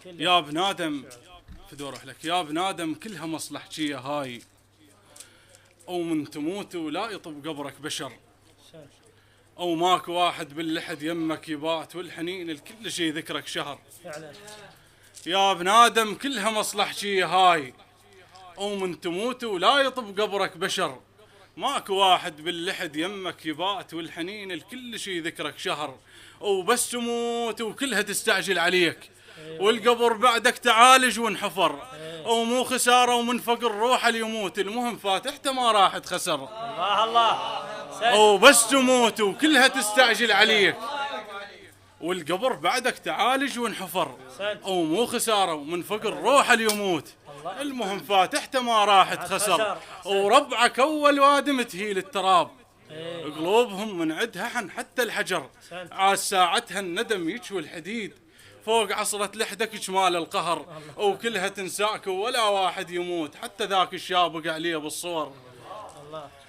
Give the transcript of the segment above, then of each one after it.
يا بنادم فدو اروح لك يا بنادم كلها مصلحجيه هاي، او من تموت ولا يطب قبرك بشر، او ماكو واحد باللحد يمك يبات والحنين الكل شي ذكرك شهر. يا بنادم كلها مصلحجيه هاي، او من تموت ولا يطب قبرك بشر، ماكو واحد باللحد يمك يبات والحنين الكل شي ذكرك شهر. وبس تموت وكلها تستعجل عليك، والقبر بعدك تعالج وانحفر، او مو خساره ومن فقر روح اللي يموت، المهم فاتحته ما راح تخسر. الله الله. او بس تموت وكلها تستعجل عليك، والقبر بعدك تعالج وانحفر، او مو خساره ومن فقر روح اللي يموت، المهم فاتحته ما راح تخسر. وربعك اول وادم تهيل التراب، قلوبهم من عدها حن حتى الحجر، عاد ساعتها الندم يشوي الحديد، فوق عصرة لحدك جمال القهر، وكلها تنساك ولا واحد يموت، حتى ذاك الشاب وقع عليه بالصور.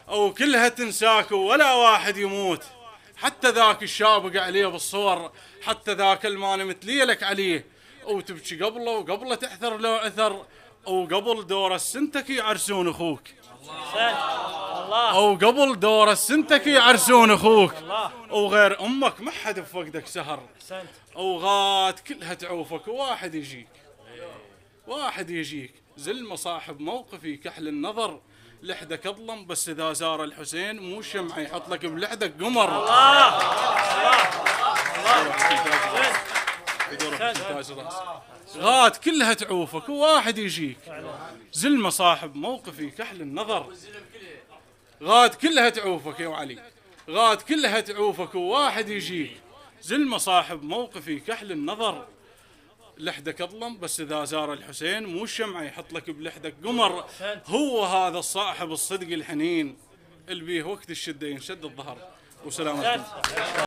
او كلها تنساك ولا واحد يموت، حتى ذاك الشاب وقع عليه بالصور، حتى ذاك المان متليلك عليه، وتبكي قبله وقبله تحثر لو عثر، او قبل دور السنتك يعرسون اخوك. او قبل دور السنتك يعرسون اخوك، وغير امك ما حد بفقدك سهر، او غاد كلها تعوفك وواحد يجيك، واحد يجيك زلمه صاحب موقفي كحل النظر، لحدك اظلم بس اذا زار الحسين مو شمعه يحط لك بلحدك قمر. الله غاد كلها تعوفك وواحد يجيك، زلمه صاحب موقفي كحل النظر، غاد كلها تعوفك يا علي، غاد كلها تعوفك وواحد يجيك، زلمه صاحب موقفي كحل النظر، لحدك اظلم بس اذا زار الحسين مو الشمعه يحط لك بلحدك قمر. هو هذا الصاحب الصدق الحنين اللي بيه وقت الشده ينشد الظهر. وسلامتكم.